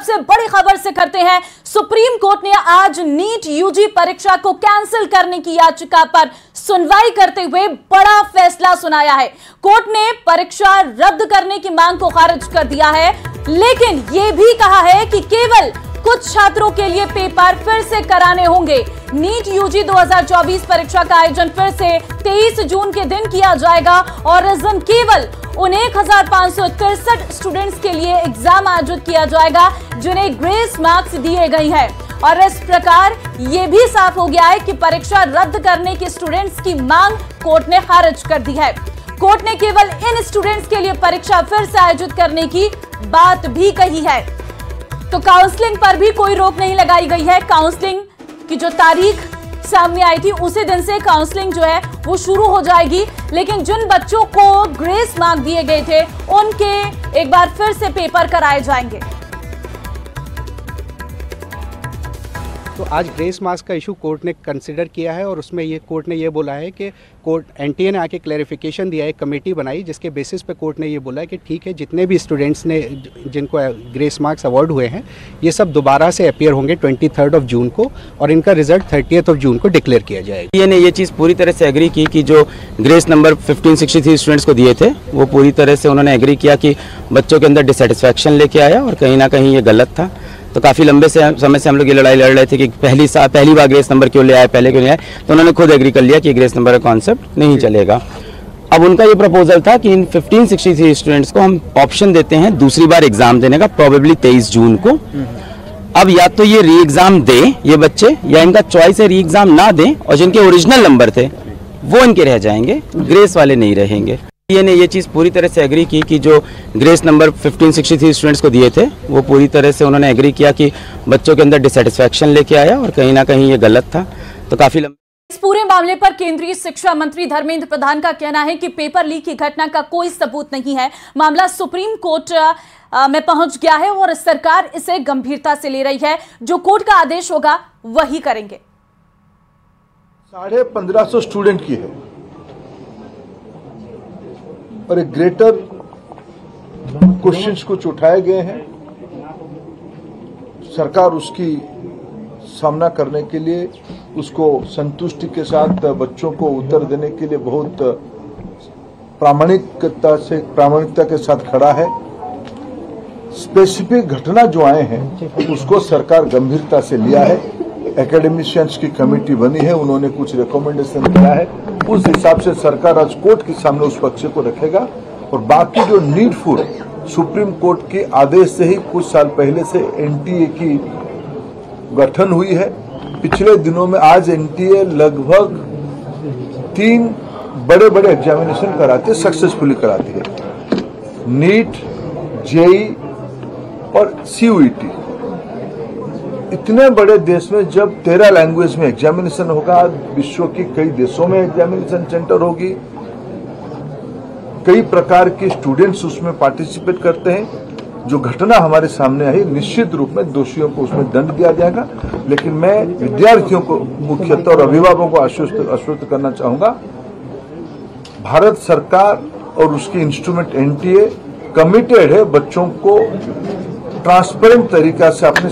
सबसे बड़ी खबर से करते हैं। सुप्रीम कोर्ट ने आज नीट यूजी परीक्षा को कैंसिल करने की याचिका पर सुनवाई करते हुए बड़ा फैसला सुनाया है। कोर्ट ने परीक्षा रद्द करने की मांग को खारिज कर दिया है, लेकिन यह भी कहा है कि केवल कुछ छात्रों के लिए पेपर फिर से कराने होंगे। नीट यूजी 2024 परीक्षा का आयोजन फिर से 23 जून के दिन किया जाएगा और इस दिन केवल उन 1563 स्टूडेंट्स के लिए एग्जाम आयोजित किया जाएगा जिन्हें ग्रेस मार्क्स दिए गए हैं। और इस प्रकार यह भी साफ हो गया है कि परीक्षा रद्द करने की स्टूडेंट्स की मांग कोर्ट ने खारिज कर दी है। कोर्ट ने केवल इन स्टूडेंट्स के लिए परीक्षा फिर से आयोजित करने की बात भी कही है। तो काउंसलिंग पर भी कोई रोक नहीं लगाई गई है। काउंसलिंग की जो तारीख सामने आई थी उसी दिन से काउंसलिंग जो है वो शुरू हो जाएगी, लेकिन जिन बच्चों को ग्रेस मार्क दिए गए थे उनके एक बार फिर से पेपर कराए जाएंगे। तो आज ग्रेस मार्क्स का इशू कोर्ट ने कंसिडर किया है और उसमें ये कोर्ट ने ये बोला है कि कोर्ट एनटीए ने आके क्लैरिफिकेशन दिया है, कमेटी बनाई जिसके बेसिस पे कोर्ट ने ये बोला है कि ठीक है, जितने भी स्टूडेंट्स ने जिनको ग्रेस मार्क्स अवार्ड हुए हैं ये सब दोबारा से अपीयर होंगे 23 जून को और इनका रिजल्ट 30 जून को डिक्लेयर किया जाएगा। ये ने ये चीज़ पूरी तरह से एग्री की कि जो ग्रेस नंबर 1563 स्टूडेंट्स को दिए थे वो पूरी तरह से उन्होंने एग्री किया कि बच्चों के अंदर डिससेटिस्फैक्शन लेके आया और कहीं ना कहीं ये गलत था। तो काफ़ी लंबे समय से हम लोग ये लड़ाई लड़ रहे थे कि पहली बार ग्रेस नंबर क्यों ले आए, पहले क्यों नहीं आए। तो उन्होंने खुद एग्री कर लिया कि ग्रेस नंबर का कॉन्सेप्ट नहीं चलेगा। अब उनका ये प्रपोजल था कि इन 1563 स्टूडेंट्स को हम ऑप्शन देते हैं दूसरी बार एग्जाम देने का, प्रोबेबली 23 जून को। अब या तो ये री एग्जाम दें ये बच्चे, या इनका चॉइस है री एग्जाम ना दें और जिनके ओरिजिनल नंबर थे वो इनके रह जाएंगे, ग्रेस वाले नहीं रहेंगे। ये ने ये चीज़ पूरी तरह से एग्री की कि जो ग्रेस नंबर 1563 स्टूडेंट्स को दिए थे वो पूरी तरह से उन्होंने एग्री किया कि बच्चों के अंदर डिससेटिस्फैक्शन लेके आया और कहीं ना कहीं ये गलत था। तो काफ़ी इस पूरे मामले पर केंद्रीय शिक्षा मंत्री धर्मेंद्र प्रधान का कहना है कि पेपर लीक की घटना का कोई सबूत नहीं है। मामला सुप्रीम कोर्ट में पहुंच गया है और सरकार इसे गंभीरता से ले रही है। जो कोर्ट का आदेश होगा वही करेंगे। 1550 स्टूडेंट की है और एक ग्रेटर क्वेश्चंस कुछ उठाए गए हैं। सरकार उसकी सामना करने के लिए उसको संतुष्टि के साथ बच्चों को उत्तर देने के लिए बहुत प्रामाणिकता के साथ खड़ा है। स्पेसिफिक घटना जो आए हैं उसको सरकार गंभीरता से लिया है। एकेडमिशियंस की कमेटी बनी है, उन्होंने कुछ रिकमेंडेशन दिया है, उस हिसाब से सरकार आज कोर्ट के सामने उस पक्ष को रखेगा। और बाकी जो नीडफुल सुप्रीम कोर्ट के आदेश से ही कुछ साल पहले से एनटीए की गठन हुई है। पिछले दिनों में आज एनटीए लगभग 3 बड़े बड़े एग्जामिनेशन कराते है, सक्सेसफुली कराती है। नीट, जेई और सीयूईटी। इतने बड़े देश में जब 13 लैंग्वेज में एग्जामिनेशन होगा, विश्व के कई देशों में एग्जामिनेशन सेंटर होगी, कई प्रकार के स्टूडेंट्स उसमें पार्टिसिपेट करते हैं। जो घटना हमारे सामने आई, निश्चित रूप में दोषियों को उसमें दंड दिया जाएगा। लेकिन मैं विद्यार्थियों को मुख्यतः और अभिभावकों को आश्वस्त करना चाहूंगा, भारत सरकार और उसकी इंस्ट्रूमेंट एनटीए कमिटेड है बच्चों को ट्रांसपेरेंट तरीका से अपने